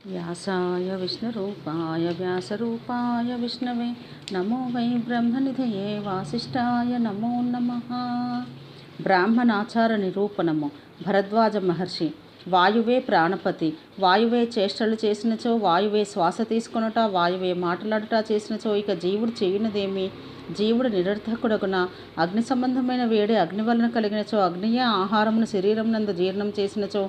व्यासाय विष्णुरूपाय व्यासरूपाय विष्णवे नमो वै ब्रह्मनिधये वासिष्ठाय नमो नमः। బ్రాహ్మణాచార నిరూపణము. భరద్వాజ మహర్షి. వాయువే ప్రాణపతి. వాయువే చేష్టలు చేసినచో, వాయువే శ్వాస తీసుకొనుట, వాయువే మాట్లాడుట చేసినచో ఇక జీవుడు చేయునదేమి? జీవుడు నిరర్థకుడగున. అగ్ని సంబంధమైన వేడి అగ్ని వలన కలిగినచో, అగ్నియే ఆహారమును శరీరమునందు జీర్ణం చేసినచో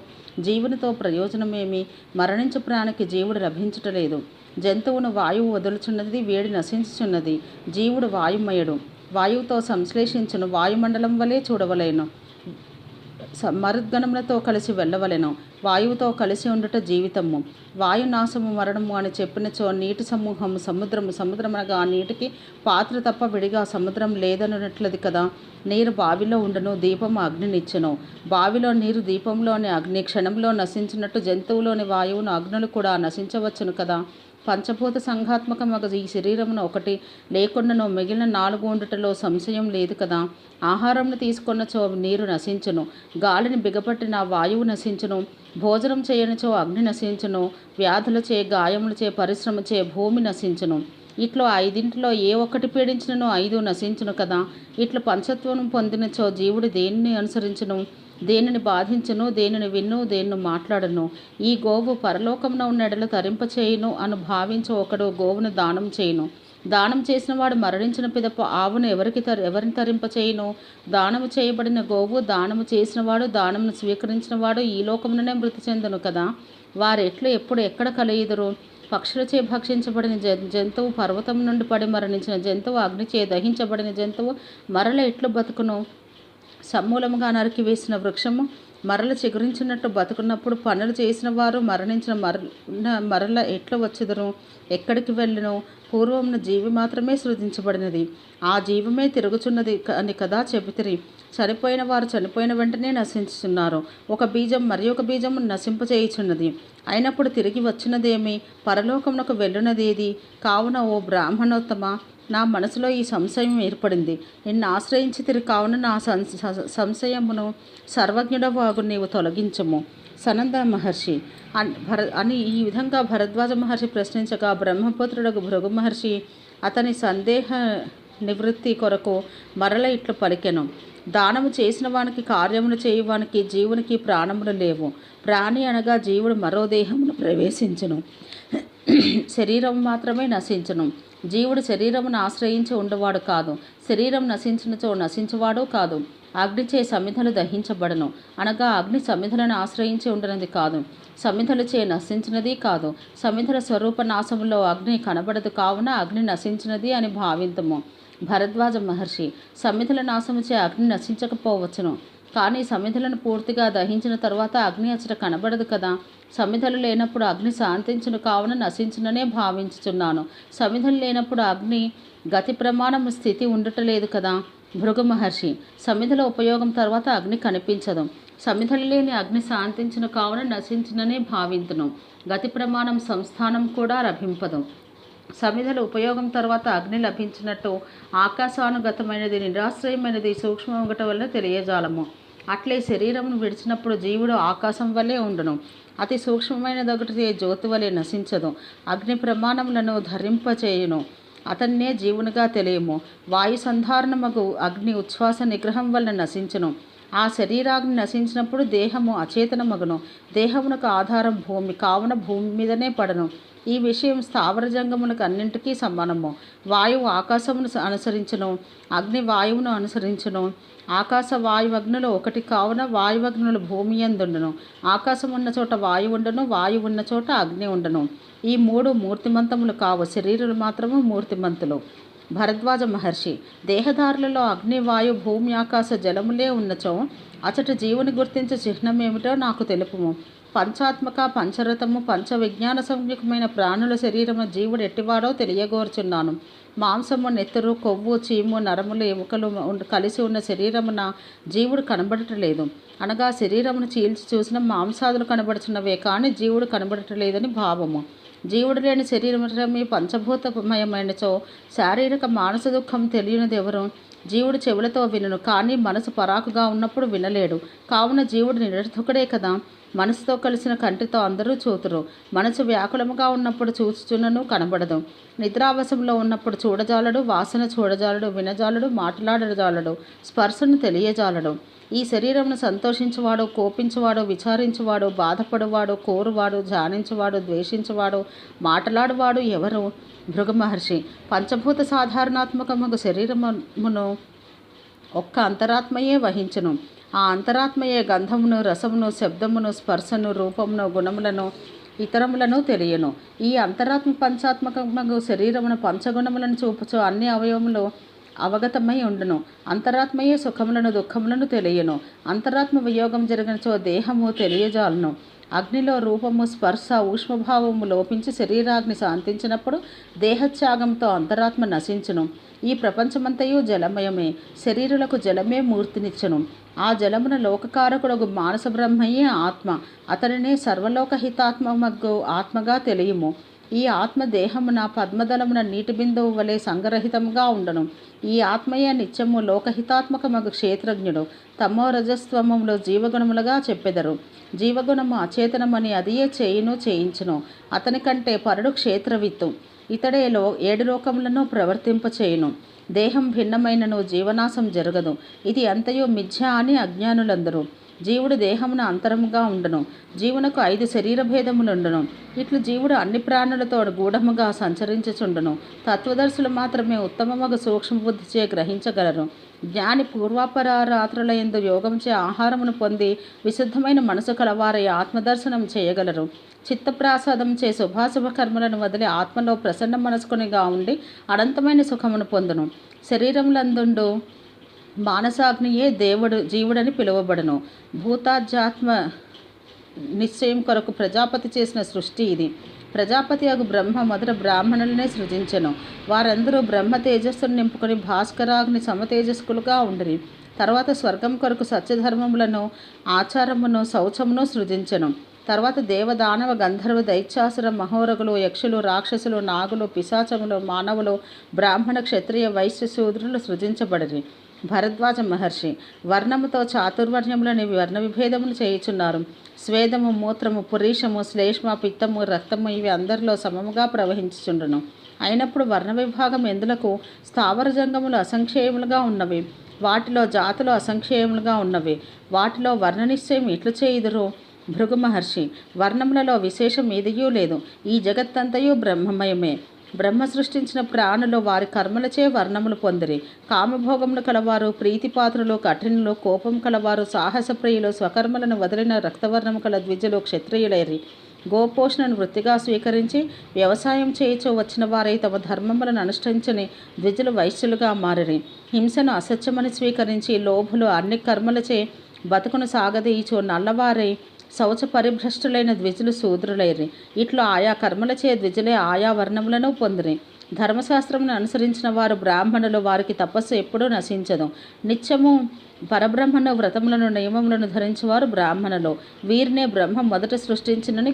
జీవునితో ప్రయోజనమేమి? మరణించు ప్రాణికి జీవుడు లభించుటలేదు. జంతువును వాయువు వదులుచున్నది, వేడి నశించుచున్నది. జీవుడు వాయుమయుడు. వాయువుతో సంశ్లేషించును. వాయుమండలం వలె చూడవలేను. మరుద్గణములతో కలిసి వెళ్ళవలెను. వాయువుతో కలిసి ఉండుట జీవితము. వాయునాశము మరణము అని చెప్పినచో నీటి సమూహము సముద్రము. సముద్రమనగా ఆ నీటికి పాత్ర తప్ప విడిగా సముద్రం లేదన్నట్లది కదా. నీరు బావిలో ఉండును, దీపము అగ్నినిచ్చును. బావిలో నీరు దీపంలోని అగ్ని క్షణంలో నశించినట్టు జంతువులోని వాయువును అగ్నులు కూడా నశించవచ్చును కదా. పంచభూత సంఘాత్మకమగ ఈ శరీరమును ఒకటి లేకుండానో మిగిలిన 4 ఉండుటలో సంశయం లేదు కదా. ఆహారంను తీసుకొన్నచో నీరు నశించును, గాలిని బిగపట్టిన వాయువు నశించును, భోజనం చేయనిచో అగ్ని నశించును, వ్యాధులచే గాయములచే పరిశ్రమచే భూమి నశించును. ఇట్లో 5 ఏ ఒక్కటి పీడించినను 5 నశించును కదా. ఇట్లు పంచత్వం పొందినచో జీవుడు దేనిని అనుసరించును, దేనిని బాధించును, దేనిని విన్ను, దేనిని మాట్లాడను. ఈ గోవు పరలోకమున ఉన్న ఎడల తరింపచేయును అను భావించి ఒకడు గోవును దానం చేయును. దానం చేసిన వాడు మరణించిన పిదప ఆవును ఎవరిని తరింపచేయును? దానము చేయబడిన గోవు, దానము చేసినవాడు, దానమును స్వీకరించినవాడు ఈ లోకముననే మృతి చెందును కదా. వారెట్లు ఎప్పుడు ఎక్కడ కలయుదురు? పక్షులచే భక్షించబడిన జంతువు, పర్వతం నుండి పడి మరణించిన జంతువు, అగ్నిచే దహించబడిన జంతువు మరల ఎట్లు బతుకును? సమూలముగా నరికివేసిన వృక్షము మరల చిగురించినట్టు బతుకున్నప్పుడు పనులు చేసిన వారు మరణించిన మరల ఎట్లా వచ్చుదురు? ఎక్కడికి వెళ్ళును? పూర్వమున జీవి మాత్రమే సృజించబడినది, ఆ జీవమే తిరుగుచున్నది అని కదా చెబితిరి. చనిపోయిన వారు చనిపోయిన వెంటనే నశించుచున్నారు. ఒక బీజం మరి ఒక బీజము నశింపచేయుచున్నది. అయినప్పుడు తిరిగి వచ్చినదేమి? పరలోకమునకు వెళ్ళునదేది? కావున ఓ బ్రాహ్మణోత్తమ, నా మనసులో ఈ సంశయం ఏర్పడింది. నిన్ను ఆశ్రయించి తిరిగి కావున నా సంశయమును సర్వజ్ఞుడవాగు నీవు తొలగించము. సనంద మహర్షి అని ఈ విధంగా భరద్వాజ మహర్షి ప్రశ్నించగా, బ్రహ్మపుత్రుడకు భృగు మహర్షి అతని సందేహ నివృత్తి కొరకు మరల ఇట్లు పలికెను. దానము చేసిన వానికి, కార్యములు చేయువానికి, జీవునికి ప్రాణములు లేవు. ప్రాణి అనగా జీవుడు మరో దేహమును ప్రవేశించును, శరీరం మాత్రమే నశించును. జీవుడు శరీరమును ఆశ్రయించి ఉండవాడు కాదు, శరీరం నశించినచో నశించువాడు కాదు. అగ్నిచే సమిధలు దహించబడను అనగా అగ్ని సమిధలను ఆశ్రయించి ఉండనది కాదు, సమిధలచే నశించినది కాదు. సమిధల స్వరూప నాశములో అగ్ని కనబడదు, కావున అగ్ని నశించినది అని భావింతము. భరద్వాజ మహర్షి, సమిధల నాశముచే అగ్ని నశించకపోవచ్చును, కానీ సమిధలను పూర్తిగా దహించిన తరువాత అగ్ని అచ్చట కనబడదు కదా. సమిధలు లేనప్పుడు అగ్ని శాంతించును, కావున నశించుననే భావించుచున్నాను. సమిధలు లేనప్పుడు అగ్ని గతి ప్రమాణము స్థితి ఉండటలేదు కదా. భృగు మహర్షి, సమిధల ఉపయోగం తర్వాత అగ్ని కనిపించదు. సమిధలు లేని అగ్ని శాంతించును, కావున నశించుననే భావింతును. గతి ప్రమాణం సంస్థానం కూడా లభింపదు. సమిధల ఉపయోగం తర్వాత అగ్ని లభించినట్టు ఆకాశానుగతమైనది, నిరాశ్రయమైనది సూక్ష్మ ఒకటి వల్ల తెలియజాలము. అట్లే శరీరమును విడిచినప్పుడు జీవుడు ఆకాశం వలె ఉండును. అతి సూక్ష్మమైనదొకటి జ్యోతి వలె నశించదు. అగ్ని ప్రమాణములను ధరింపచేయును, అతన్నే జీవునిగా తెలియము. వాయు సంధారణమగు అగ్ని ఉచ్ఛ్వాస నిగ్రహం వలన నశించును. ఆ శరీరాగ్ని నశించినప్పుడు దేహము అచేతనమగును. దేహమునకు ఆధారం భూమి, కావున భూమి మీదనే పడను. ఈ విషయం స్థావర జంగములకు అన్నింటికీ సమానము. వాయువు ఆకాశమును అనుసరించును, అగ్ని వాయువును అనుసరించును. ఆకాశ వాయువగ్నులు ఒకటి కావున వాయువగ్నులు భూమి యందుండును. ఆకాశం ఉన్న చోట వాయువు ఉండును, వాయువు ఉన్న చోట అగ్ని ఉండును. ఈ 3 మూర్తిమంతములు కావు, శరీరులు మాత్రము మూర్తిమంతులు. భరద్వాజ మహర్షి, దేహదారులలో అగ్ని, వాయు, భూమి, ఆకాశ జలములే ఉన్నచో అచట జీవుని గుర్తించే చిహ్నమేమిటో నాకు తెలుపుము. పంచాత్మక, పంచరథము, పంచ విజ్ఞాన సంయుక్తమైన ప్రాణుల శరీరము జీవుడు ఎట్టివాడో తెలియగోరుచున్నాను. మాంసము, నెత్తురు, కొవ్వు, చీము, నరములు, ఎముకలు కలిసి ఉన్న శరీరమున జీవుడు కనబడటలేదు. అనగా శరీరమును చీల్చి చూసిన మాంసాదులు కనబడుచున్నవే కానీ జీవుడు కనబడటలేదని భావము. జీవుడు లేని శరీరమే పంచభూతమయమైనచో శారీరక మానస దుఃఖం తెలియనిది ఎవరు? జీవుడు చెవులతో వినును, కానీ మనసు పరాకుగా ఉన్నప్పుడు వినలేడు. కావున జీవుడు నిరర్థకుడే కదా. మనసుతో కలిసిన కంటితో అందరూ చూతురు. మనసు వ్యాకులముగా ఉన్నప్పుడు చూచుచున్నను కనబడదు. నిద్రావసంలో ఉన్నప్పుడు చూడజాలడు, వాసన చూడజాలడు, వినజాలడు, మాట్లాడజాలడు, స్పర్శను తెలియజాలడు. ఈ శరీరమును సంతోషించువాడు, కోపించువాడు, విచారించువాడు, బాధపడువాడు, కోరువాడు, ధ్యానించువాడు, ద్వేషించువాడు, మాట్లాడువాడు ఎవరు? భృగు మహర్షి. పంచభూత సాధారణాత్మకముగు శరీరమును ఒక్క అంతరాత్మయే వహించును. ఆ అంతరాత్మయే గంధమును, రసమును, శబ్దమును, స్పర్శను, రూపమును, గుణములను, ఇతరములను తెలియను. ఈ అంతరాత్మ పంచాత్మకమగు శరీరమును పంచగుణములను చూపుచు అన్ని అవయవములు అవగతమై ఉండును. అంతరాత్మయే సుఖములను దుఃఖములను తెలియను. అంతరాత్మ వియోగం జరిగినచో దేహము తెలియజాలను. అగ్నిలో రూపము, స్పర్శ, ఊష్మభావము లోపించి శరీరాగ్ని శాంతించినప్పుడు దేహత్యాగంతో అంతరాత్మ నశించును. ఈ ప్రపంచమంతయు జలమయమే. శరీరులకు జలమే మూర్తినిచ్చును. ఆ జలమున లోకకారకుడు మానస బ్రహ్మయే ఆత్మ. అతనినే సర్వలోకహితాత్మమగు ఆత్మగా తెలియము. ఈ ఆత్మ దేహమున పద్మదళమున నీటి బిందువు వలె సంగరహితముగా ఉండను. ఈ ఆత్మయే నిత్యము లోకహితాత్మకమగు క్షేత్రజ్ఞుడు. తమో రజస్వములు జీవగుణములుగా చెప్పెదరు. జీవగుణము అచేతనమని అదియే చేయును చేయించును. అతని కంటే పరుడు క్షేత్రవిత్తు. ఇతడే 7 లోకములను ప్రవర్తింపచేయును. దేహం భిన్నమైనను జీవనాశం జరగదు. ఇది అంతయు మిథ్య అని అజ్ఞానులందరూ. జీవుడు దేహమున అంతరముగా ఉండును. జీవునకు 5 శరీర భేదములుండును. ఇట్లు జీవుడు అన్ని ప్రాణులతో గూఢముగా సంచరించుచుండును. తత్వదర్శులు మాత్రమే ఉత్తమమగు సూక్ష్మబుద్ధిచే గ్రహించగలరు. జ్ఞాని పూర్వాపరాత్రుల యందు యోగంచే ఆహారమును పొంది విశుద్ధమైన మనసు కలవారై ఆత్మదర్శనం చేయగలరు. చిత్తప్రాసాదంచే శుభాశుభ కర్మలను వదిలి ఆత్మలో ప్రసన్న మనస్కునిగా ఉండి అనంతమైన సుఖమును పొందును. శరీరములందుండు మానసాగ్నియే జీవుడని పిలువబడును. భూతాధ్యాత్మ నిశ్చయం కొరకు ప్రజాపతి చేసిన సృష్టి ఇది. ప్రజాపతి అగు బ్రహ్మ మొదట బ్రాహ్మణులనే సృజించెను. వారందరూ బ్రహ్మ తేజస్సును నింపుకొని భాస్కరాగ్ని సమతేజస్కులుగా ఉండిరి. తర్వాత స్వర్గం కొరకు సత్యధర్మములను, ఆచారమును, శౌచమును సృజించెను. తర్వాత దేవదానవ గంధర్వ దైత్యాసుర మహోరగులు, యక్షులు, రాక్షసులు, నాగులు, పిశాచములు, మానవులు, బ్రాహ్మణ, క్షత్రియ, వైశ్య, శూద్రులు సృజించబడిరి. భరద్వాజ మహర్షి. వర్ణముతో చాతుర్వర్ణములని వర్ణ విభేదములు చేయుచున్నారు. స్వేదము, మూత్రము, పురీషము, శ్లేష్మ, పిత్తము, రక్తము ఇవి అందరిలో సమముగా ప్రవహించుచుండును. అయినప్పుడు వర్ణ విభాగం ఎందులకు? స్థావర జంగములు అసంఖ్యేయములుగా ఉన్నవి. వాటిలో జాతులు అసంఖ్యేయములుగా ఉన్నవి. వాటిలో వర్ణ నిశ్చయం ఎట్లు చేయుదురు? భృగు మహర్షి. వర్ణములలో విశేషం ఏదియూ లేదు. ఈ జగత్తంతయు బ్రహ్మమయమే. బ్రహ్మ సృష్టించిన ప్రాణులు వారి కర్మలచే వర్ణములు పొందిరి. కామభోగములు కలవారు, ప్రీతిపాత్రులు, కఠినులు, కోపం కలవారు, సాహసప్రియులు, స్వకర్మలను వదిలిన రక్తవర్ణము కల ద్విజులు క్షత్రియులైరి. గోపోషణను వృత్తిగా స్వీకరించి వ్యవసాయం చేయుచూ వచ్చిన వారై తమ ధర్మములను అనుష్ఠించని ద్విజులు వైశ్యులుగా మారిరి. హింసను అసత్యమని స్వీకరించి లోభులు అన్ని కర్మలచే బతుకును సాగదీయిచు నల్లవారై శౌచ పరిభ్రష్టులైన ద్విజులు శూద్రులైరి. ఇట్లు ఆయా కర్మలచే ద్విజులే ఆయా వర్ణములను పొందిరి. ధర్మశాస్త్రమును అనుసరించిన వారు బ్రాహ్మణులు. వారికి తపస్సు ఎప్పుడూ నశించదు. నిత్యము పరబ్రహ్మను వ్రతములను నియమములను ధరించేవారు బ్రాహ్మణులు. వీరినే బ్రహ్మ మొదట సృష్టించినని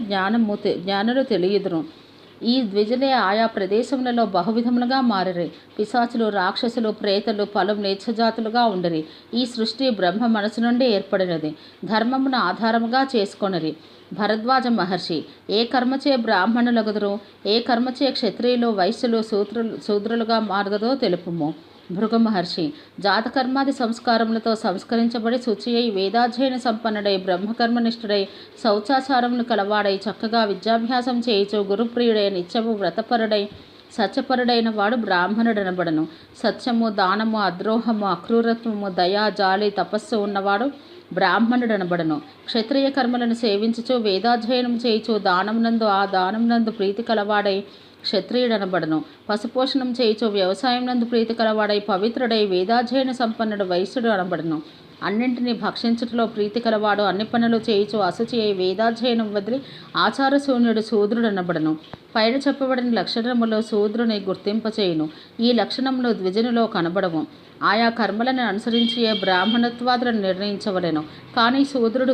జ్ఞానులు తెలియుదురు. ఈ ద్విజులే ఆయా ప్రదేశములలో బహువిధములుగా మారిరి. పిశాచులు, రాక్షసులు, ప్రేతలు పలు నేచ్ఛజాతులుగా ఉండిరి. ఈ సృష్టి బ్రహ్మ మనసు నుండి ఏర్పడినది. ధర్మమును ఆధారముగా చేసుకొనిరి. భరద్వాజ మహర్షి. ఏ కర్మచే బ్రాహ్మణులగుదురు? ఏ కర్మచే క్షత్రియులు, వైశ్యులు, శూద్రులుగా మారుదరో తెలుపుము. భృగు మహర్షి. జాతకర్మాది సంస్కారములతో సంస్కరించబడి శుచి అయి వేదాధ్యయన సంపన్నుడై బ్రహ్మకర్మనిష్ఠుడై శౌచాచారములు కలవాడై చక్కగా విద్యాభ్యాసం చేయుచు గురుప్రియుడై నిత్యము వ్రతపరుడై సత్యపరుడైన వాడు బ్రాహ్మణుడనబడను. సత్యము, దానము, అద్రోహము, అక్రూరత్వము, దయ, జాలి, తపస్సు ఉన్నవాడు బ్రాహ్మణుడనబడను. క్షత్రియ కర్మలను సేవించుచు వేదాధ్యయనం చేయుచు దానమునందు ఆ దానమునందు ప్రీతి కలవాడై క్షత్రియుడనబడను. పశుపోషణం చేయుచు వ్యవసాయం నందు ప్రీతి కలవాడై పవిత్రుడై వేదాధ్యయన సంపన్నుడు వైశ్యుడు అనబడను. అన్నింటినీ భక్షించుటలో ప్రీతి కలవాడు అన్ని పనులు చేయుచు అశుచి అయి వేదాధ్యయనం వదిలి ఆచారశూన్యుడు శూద్రుడనబడను. పైన చెప్పబడిన లక్షణములు శూద్రుని గుర్తింపచేయును. ఈ లక్షణములు ద్విజనులో కనబడవు. ఆయా కర్మలను అనుసరించి బ్రాహ్మణత్వాదులను నిర్ణయించవలెను. కానీ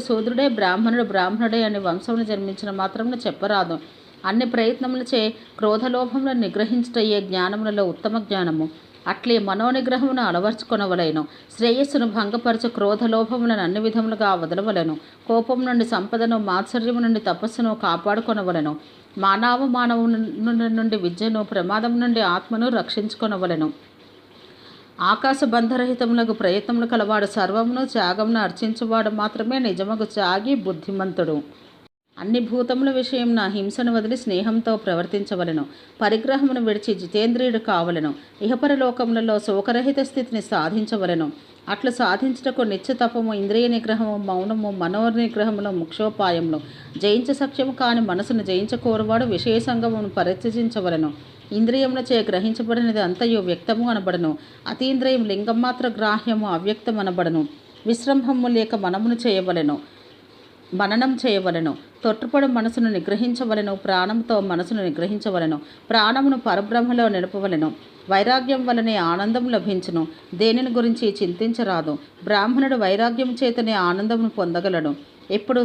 శూద్రుడే బ్రాహ్మణుడు బ్రాహ్మణుడే అని వంశమును జన్మించిన మాత్రమును చెప్పరాదు. అన్ని ప్రయత్నములచే క్రోధలోభములను నిగ్రహించుటయ్యే జ్ఞానములలో ఉత్తమ జ్ఞానము. అట్లే మనోనిగ్రహమును అలవర్చుకొనవలెను. శ్రేయస్సును భంగపరచు క్రోధలోభములను అన్ని విధములుగా వదలవలెను. కోపం నుండి సంపదను, మాత్సర్యము నుండి తపస్సును కాపాడుకొనవలెను. మానవుల నుండి విద్యను, ప్రమాదం నుండి ఆత్మను రక్షించుకొనవలెను. ఆకాశ బంధరహితములకు ప్రయత్నములు కలవాడు సర్వమును త్యాగమును అర్చించువాడు మాత్రమే నిజముగు త్యాగి బుద్ధిమంతుడు. అన్ని భూతముల విషయమున హింసను వదిలి స్నేహంతో ప్రవర్తించవలెను. పరిగ్రహమును విడిచి జితేంద్రియుడు కావలెను. ఇహపరలోకములలో శోకరహిత స్థితిని సాధించవలెను. అట్లు సాధించుటకు నిత్య తపము, ఇంద్రియ నిగ్రహము, మౌనము, మనోనిగ్రహములు ముఖ్యోపాయములు. జయించ సఖ్యము కాని మనసును జయించకోరువాడు విషయ సంగమును పరిత్యజించవలెను. ఇంద్రియములచే గ్రహించబడినది అంతయు వ్యక్తము అనబడను. అతీంద్రియం లింగం మాత్ర గ్రాహ్యము అవ్యక్తం అనబడను. విశ్రంభము లేక మననం చేయవలెను. తొట్టుపడు మనసును నిగ్రహించవలెను. ప్రాణంతో మనసును నిగ్రహించవలెను. ప్రాణమును పరబ్రహ్మలో నిలపవలెను. వైరాగ్యం వలనే ఆనందం లభించును. దేనిని గురించి చింతించరాదు. బ్రాహ్మణుడు వైరాగ్యం చేతనే ఆనందమును పొందగలడు. ఎప్పుడు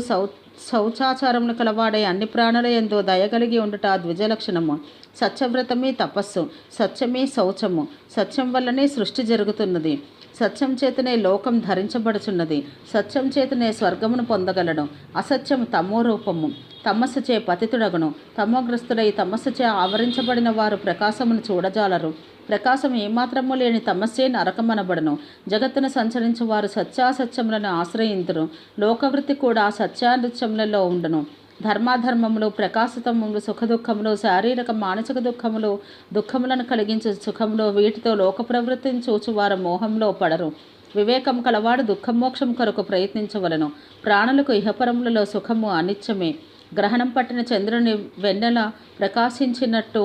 శౌచాచారములు కలవాడే అన్ని ప్రాణుల యందు దయగలిగి ఉండుట ద్విజలక్షణము. సత్యవ్రతమే తపస్సు, సత్యమే శౌచము. సత్యం వల్లనే సృష్టి జరుగుతున్నది. సత్యం చేతనే లోకం ధరించబడుచున్నది. సత్యం చేతనే స్వర్గమును పొందగలడు. అసత్యము తమో రూపము. తమస్సుచే పతితుడగును. తమోగ్రస్తుడై తమస్సుచే ఆవరించబడిన వారు ప్రకాశమును చూడజాలరు. ప్రకాశం ఏమాత్రము లేని తమస్సే నరకమనబడను. జగత్తును సంచరించు వారు సత్యాసత్యములను ఆశ్రయింతురు. లోకవృత్తి కూడా సత్యానృత్యములలో ఉండును. ధర్మాధర్మములు, ప్రకాశితములు, సుఖదుఖములు, శారీరక మానసిక దుఃఖములు, దుఃఖములను కలిగించు సుఖములు, వీటితో లోక ప్రవృత్తిని చూచువారు మోహంలో పడరు. వివేకం కలవాడు దుఃఖమోక్షం కొరకు ప్రయత్నించవలను. ప్రాణులకు ఇహపరములలో సుఖము అనిత్యమే. గ్రహణం పట్టిన చంద్రుని వెన్నెల ప్రకాశించినట్టు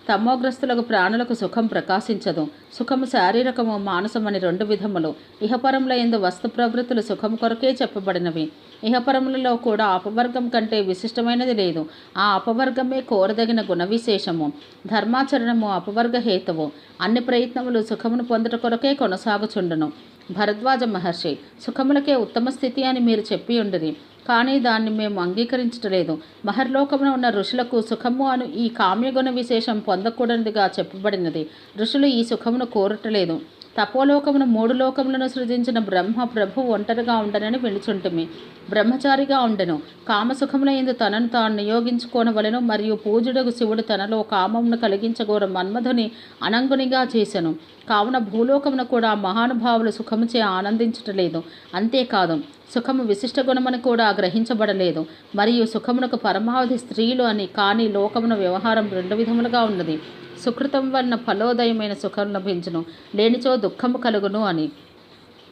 తమోగ్రస్తులకు ప్రాణులకు సుఖం ప్రకాశించదు. సుఖము శారీరకము, మానసమని రెండు విధములు. ఇహపరముల యందు వస్తు ప్రవృత్తులు సుఖము కొరకే చెప్పబడినవి. ఇహపరములలో కూడా అపవర్గం కంటే విశిష్టమైనది లేదు. ఆ అపవర్గమే కోరదగిన గుణ విశేషము. ధర్మాచరణము అపవర్గ హేతువు. అన్ని ప్రయత్నములు సుఖమును పొందుట కొరకే కొనసాగుచుండును. భరద్వాజ మహర్షి, సుఖములకే ఉత్తమ స్థితి అని మీరు చెప్పి ఉండిరి. కానీ దాన్ని మేము అంగీకరించటలేదు. మహర్లోకమున ఉన్న ఋషులకు సుఖము అను ఈ కామ్యగుణ విశేషం పొందకూడనిదిగా చెప్పబడినది. ఋషులు ఈ సుఖమును కోరటలేదు. తపోలోకమును, మూడు లోకములను సృజించిన బ్రహ్మ ప్రభు ఒంటరిగా ఉండనని వినుచుంటిమి. బ్రహ్మచారిగా ఉండెను. కామసుఖముల యందు తనను తాను నియోగించుకోనవలెను. మరియు పూజుడగు శివుడు తనలో కామమును కలిగించగోర మన్మధుని అనంగునిగా చేసెను. కావున భూలోకమున కూడా మహానుభావులు సుఖముచే ఆనందించటలేదు. అంతేకాదు, సుఖము విశిష్ట గుణమని కూడా గ్రహించబడలేదు. మరియు సుఖమునకు పరమావధి స్త్రీలు అని. కానీ లోకమున వ్యవహారం రెండు విధములుగా ఉన్నది. సుకృతం వలన ఫలోదయమైన సుఖం లభించును, లేనిచో దుఃఖము కలుగును అని.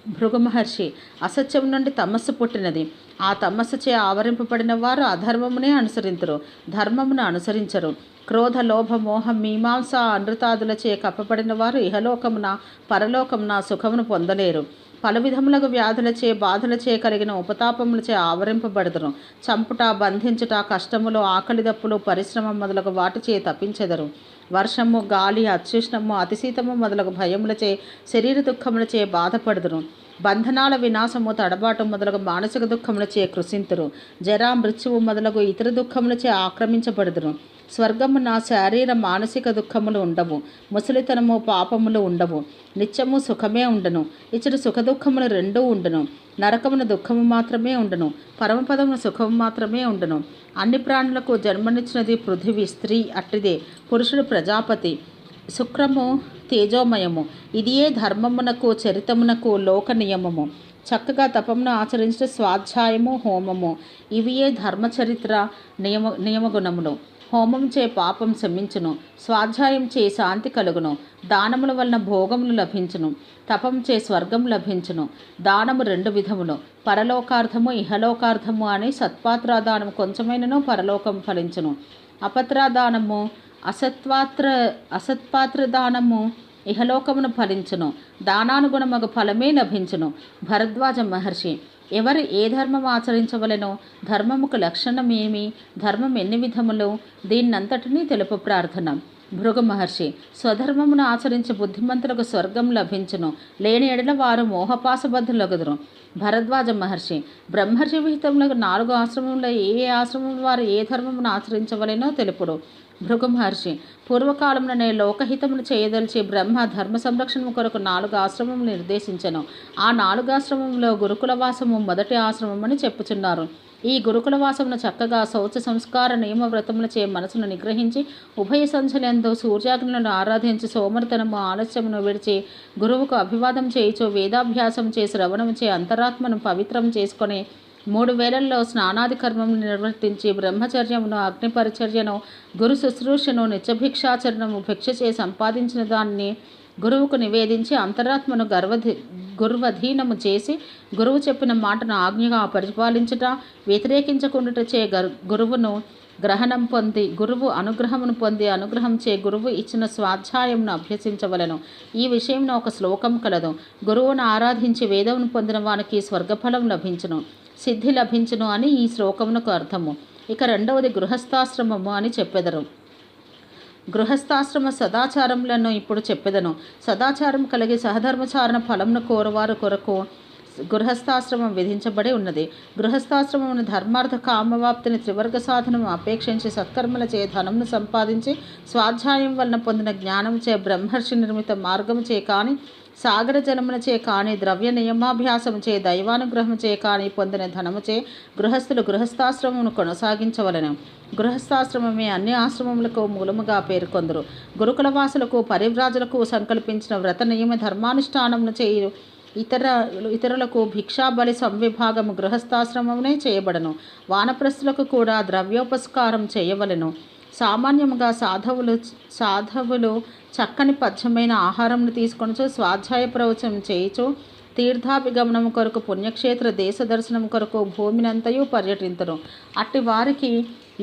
భృగు మహర్షి, అసత్యం నుండి తమస్సు పుట్టినది. ఆ తమస్సుచే ఆవరింపబడిన వారు అధర్మమునే అనుసరింతురు, ధర్మమును అనుసరించరు. క్రోధ, లోభ, మోహం, మీమాంస, అనృతాదులచే కప్పబడిన వారు ఇహలోకమున పరలోకమున సుఖమును పొందలేరు. పలు విధములకు వ్యాధులచే, బాధలచే కలిగిన ఉపతాపములచే ఆవరింపబడుదురు. చంపుట, బంధించుట, కష్టములు, ఆకలిదప్పులు, పరిశ్రమ మొదలగు వాటిచే తప్పించెదరు. వర్షము, గాలి, అత్యుష్ణము, అతిశీతము మొదలగు భయములచే, శరీర దుఃఖములచే బాధపడుదురు. బంధనాల వినాశము, తడబాటు మొదలగు మానసిక దుఃఖములచే కృషింతురు. జరా, మృత్యువు మొదలగు ఇతర దుఃఖములచే ఆక్రమించబడుదురు. స్వర్గమున శారీర మానసిక దుఃఖములు ఉండవు. ముసలితనము, పాపములు ఉండవు. నిత్యము సుఖమే ఉండను. ఇచ్చటి సుఖదుఖములు రెండూ ఉండును. నరకమున దుఃఖము మాత్రమే ఉండును. పరమపదమున సుఖము మాత్రమే ఉండును. అన్ని ప్రాణులకు జన్మనిచ్చినది పృథివీ, స్త్రీ అట్టిదే. పురుషుడు ప్రజాపతి. శుక్రము తేజోమయము. ఇదియే ధర్మమునకు, చరితమునకు లోక నియమము. చక్కగా తపమును ఆచరించే స్వాధ్యాయము, హోమము, ఇవియే ధర్మచరిత్ర నియమగుణములు. హోమం చే పాపం శమించును. స్వాధ్యాయం చే శాంతి కలుగును. దానముల వలన భోగములు లభించును. తపం చే స్వర్గం లభించును. దానము రెండు విధములు, పరలోకార్థము, ఇహలోకార్థము అని. సత్పాత్రాదానము కొంచెమైనను పరలోకం ఫలించును. అపత్రాదానము, అసత్పాత్రదానము ఇహలోకమును ఫలించును. దానానుగుణమగు ఫలమే లభించును. భరద్వాజ మహర్షి, ఎవరు ఏ ధర్మం ఆచరించవలెనో, ధర్మముకు లక్షణమేమి, ధర్మం ఎన్ని విధములు, దీన్నంతటినీ తెలుపు ప్రార్థన. భృగు మహర్షి స్వధర్మమును ఆచరించి బుద్ధిమంతులకు స్వర్గం లభించును, లేని ఎడల వారు మోహపాసబద్ధులగుదురు. భరద్వాజ మహర్షి బ్రహ్మర్షి విహితంలో 4 ఆశ్రమంలో ఏ ఆశ్రమం వారు ఏ ధర్మమును ఆచరించవలెనో తెలుపుడు. భృగు మహర్షి పూర్వకాలముననే లోకహితమును చేయదలిచి బ్రహ్మ ధర్మ సంరక్షణ కొరకు 4 ఆశ్రమములు నిర్దేశించెను. ఆ 4 ఆశ్రమంలో గురుకులవాసము మొదటి ఆశ్రమమని చెప్పుచున్నారు. ఈ గురుకులవాసమును చక్కగా శౌచ సంస్కార నియమ వ్రతములచే మనసును నిగ్రహించి ఉభయ సంధ్యలందు సూర్యాగ్నులను ఆరాధించి సోమరితనము ఆలస్యమును విడిచి గురువుకు అభివాదం చేయుచు వేదాభ్యాసం చేసి శ్రవణము చే అంతరాత్మను పవిత్రం చేసుకొని 3 వేళల్లో స్నానాది కర్మమును నిర్వర్తించి బ్రహ్మచర్యమును అగ్నిపరిచర్యను గురు శుశ్రూషను నిత్యభిక్షాచరణము భిక్ష చే సంపాదించిన దాన్ని గురువుకు నివేదించి అంతరాత్మను గురువధీనము చేసి గురువు చెప్పిన మాటను ఆజ్ఞగా పరిపాలించుట, వ్యతిరేకించకుండాటచే గురువును గ్రహణం పొంది గురువు అనుగ్రహమును పొంది అనుగ్రహం చే గురువు ఇచ్చిన స్వాధ్యాయమును అభ్యసించవలను. ఈ విషయంలో ఒక శ్లోకం కలదు. గురువును ఆరాధించి వేదమును పొందిన వానికి స్వర్గఫలం లభించును, సిద్ధి లభించును అని ఈ శ్లోకమునకు అర్థము. ఇక రెండవది గృహస్థాశ్రమము అని చెప్పెదరు. గృహస్థాశ్రమ సదాచారములను ఇప్పుడు చెప్పెదను. సదాచారం కలిగి సహధర్మచారణ ఫలమును కోరువారు కొరకు గృహస్థాశ్రమం విధించబడి ఉన్నది. గృహస్థాశ్రమమును ధర్మార్థ కామవాప్తిని త్రివర్గ సాధనము అపేక్షించి సత్కర్మల చే ధనమును సంపాదించి స్వాధ్యాయం వలన పొందిన జ్ఞానం చే బ్రహ్మర్షి నిర్మిత మార్గము చే కానీ సాగర జలమున చే కానీ ద్రవ్య నియమాభ్యాసము చే దైవానుగ్రహము చే కానీ పొందిన ధనము చే గృహస్థులు గృహస్థాశ్రమమును కొనసాగించవలెను. గృహస్థాశ్రమమే అన్ని ఆశ్రమములకు మూలముగా పేర్కొందరు. గురుకులవాసులకు పరివ్రాజులకు సంకల్పించిన వ్రత నియమ ధర్మానుష్ఠానమును చేయు ఇతరులకు భిక్షాబలి సంవిభాగము గృహస్థాశ్రమమునే చేయబడను. వానప్రస్థులకు కూడా ద్రవ్యోపస్కారం చేయవలెను. సామాన్యముగా సాధవులు చక్కని పథ్యమైన ఆహారమును తీసుకొనుచు స్వాధ్యాయ ప్రవచనం చేయుచు తీర్థాభిగమనము కొరకు పుణ్యక్షేత్ర దేశ దర్శనం కొరకు భూమినంతయు పర్యటింతురు. అట్టి వారికి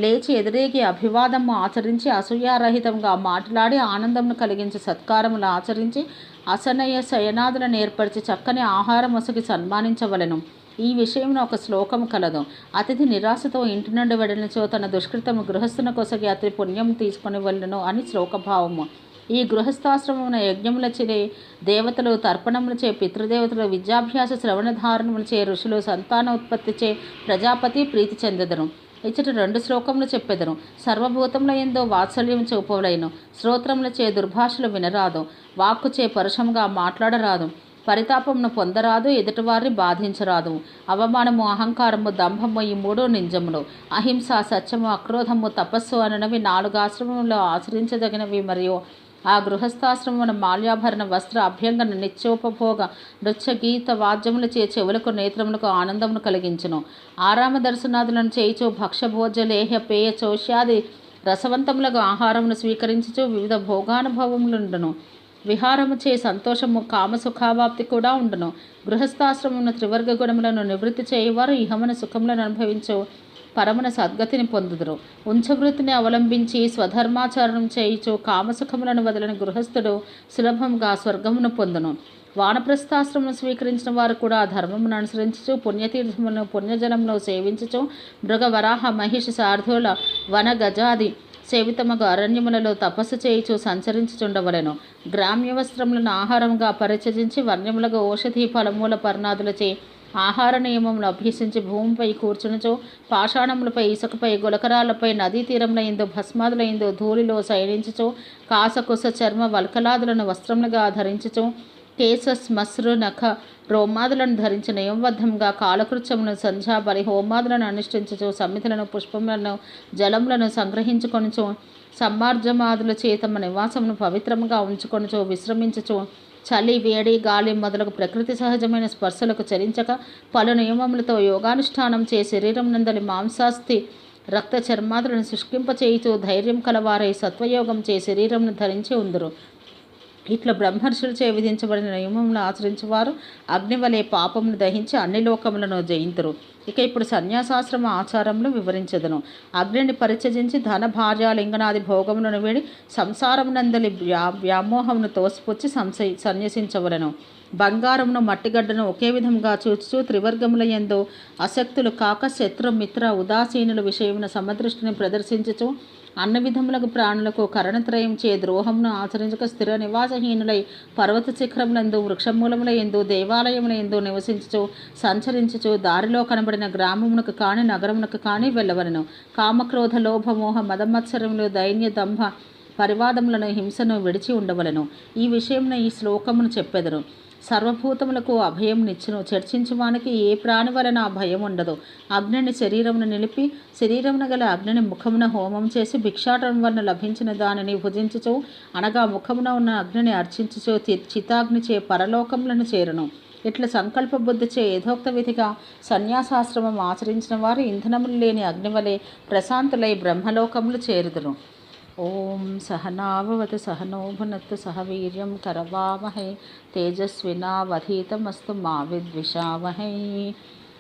లేచి ఎదురేగి అభివాదము ఆచరించి అసూయారహితంగా మాట్లాడి ఆనందమును కలిగించి సత్కారములు ఆచరించి అసనయ శయనాదులను ఏర్పరిచి చక్కని ఆహారం మొసగి సన్మానించవలెను. ఈ విషయంలో ఒక శ్లోకము కలదు. అతిథి నిరాశతో ఇంటి నుండి వెడలినచో తన దుష్కృతము గృహస్థున కొసగి అతి పుణ్యం తీసుకొని వెళ్ళను అని శ్లోకభావము. ఈ గృహస్థాశ్రమమున యజ్ఞములచే దేవతలు, తర్పణములచే పితృదేవతలు, విద్యాభ్యాస శ్రవణధారణములచే ఋషులు, సంతానోత్పత్తిచే ప్రజాపతి ప్రీతి చెందెదరు. ఇచ్చట 2 శ్లోకములు చెప్పెదరు. సర్వభూతముల యందు వాత్సల్యం చూపవలెను. శ్రోత్రములచే దుర్భాషలు వినరాదు. వాక్కుచే పరుషముగా మాట్లాడరాదు. పరితాపమును పొందరాదు. ఎదుటివారిని బాధించరాదు. అవమానము, అహంకారము, దంభము ఈ 3 నింజములు. అహింస, సత్యము, అక్రోధము, తపస్సు అననవి 4 ఆశ్రమంలో ఆచరించదగినవి. మరియు ఆ గృహస్థాశ్రమమున మాల్యాభరణ వస్త్ర అభ్యంగన నిత్యోపభోగ నృత్య గీత వాద్యములచే చెవులకు నేత్రములకు ఆనందమును కలిగించును. ఆరామ దర్శనాదులను చేయుచు భక్ష్యభోజ్య లేహ్య పేయ చౌష్యాది రసవంతములకు ఆహారమును స్వీకరించుచు వివిధ భోగానుభవములుండును. విహారము చే సంతోషము, కామసుఖావాప్తి కూడా ఉండును. గృహస్థాశ్రమమున త్రివర్గ గుణములను నివృత్తి చేయువారు ఇహమున సుఖములను అనుభవించు పరమున సద్గతిని పొందుదురు. ఉంచవృత్తిని అవలంబించి స్వధర్మాచరణం చేయుచు కామసుఖములను వదిలిన గృహస్థుడు సులభంగా స్వర్గమును పొందును. వానప్రస్థాశ్రమను స్వీకరించిన వారు కూడా ధర్మమును అనుసరించుచు పుణ్యతీర్థములను పుణ్యజనమును సేవించుచు మృగ వరాహ మహిషి శార్ధూల వన గజాది సేవితమగు అరణ్యములలో తపస్సు చేయుచు సంచరించుచుండవలెను. గ్రామ్య వస్త్రములను ఆహారంగా పరిచయించి వన్యములకు ఔషధి ఫలమూల పర్ణాదులచే ఆహార నియమములు అభ్యసించి భూమిపై కూర్చునుచు పాషాణములపై, ఇసుకపై, గులకరాలపై, నదీ తీరముల యందు, భస్మాదుల యందు, ధూళిలో శయనించుచు కాసకుస చర్మ వల్కలాదులను వస్త్రములుగా ధరించుచు కేశ శ్మశ్రు నఖ రోమాదులను ధరించి నియమబద్ధంగా కాలకృత్యములను సంధ్యా బలి హోమాదులను అనుష్ఠించుచు సమితులను, పుష్పములను, జలములను సంగ్రహించుకొనుచు సమ్మార్జమాదుల చేతమ నివాసమును పవిత్రముగా ఉంచుకొనుచు విశ్రమించుచు చలి, వేడి, గాలి మొదలగు ప్రకృతి సహజమైన స్పర్శలకు చరించక పలు నియమములతో యోగానుష్ఠానం చే శరీరం నందలి మాంసాస్థి రక్త చర్మాదులను శుష్కింపచేయుచు ధైర్యం కలవారై సత్వయోగం చే శరీరమును ధరించి ఉందురు. ఇట్లా బ్రహ్మర్షులచే విధించబడిన నియమములను ఆచరించేవారు అగ్నివలే పాపమును దహించి అన్ని లోకములను జయింతురు. ఇక ఇప్పుడు సన్యాసాశ్రమ ఆచారములు వివరించదను. అగ్నిని పరిచయించి ధన, భార్య, లింగనాది భోగములను వేడి సంసారమునందలి వ్యామోహమును తోసిపుచ్చి సన్యసించవలను. బంగారమును, మట్టిగడ్డను ఒకే విధంగా చూచుచు త్రివర్గముల యందు అశక్తులు కాక శత్రు, మిత్ర, ఉదాసీనుల విషయమున సమదృష్టిని ప్రదర్శించుచు అన్ని విధములకు ప్రాణులకు కరణత్రయం చే ద్రోహమును ఆచరించక స్థిర నివాసహీనులై పర్వత శిఖరములందు వృక్షమూలముల ఎందు దేవాలయముల ఎందు నివసించుచు సంచరించుచు దారిలో కనబడిన గ్రామమునకు కాని నగరమునకు కాని వెళ్ళవలను. కామక్రోధ లోభమోహ మదమత్సరములు దైన్య దంభ పరివాదములను హింసను విడిచి ఉండవలను. ఈ విషయమున ఈ శ్లోకమును చెప్పెదరు. సర్వభూతములకు అభయం నిచ్చును. చర్చించువానికి ఏ ప్రాణి వలన భయం ఉండదు. అగ్నిని శరీరమును నిలిపి శరీరమున గల అగ్నిని ముఖమున హోమం చేసి భిక్షాటం వలన లభించిన దానిని భుజించుచు అనగా ముఖమున ఉన్న అగ్నిని అర్చించుచు చితాగ్నిచే పరలోకములను చేరును. ఇట్లా సంకల్ప బుద్ధిచే యథోక్త విధిగా సన్యాసాశ్రమం ఆచరించిన వారు ఇంధనములు లేని అగ్నివలే ప్రశాంతులై బ్రహ్మలోకములు చేరుదురు. ఓం సహనావవతు సహనో భునత్తు సహ వీర్యం కరవావహై తేజస్వినావధీతమస్తు మా విద్విషావహై.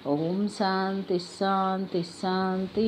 ఓం శాంతి శాంతి శాంతి.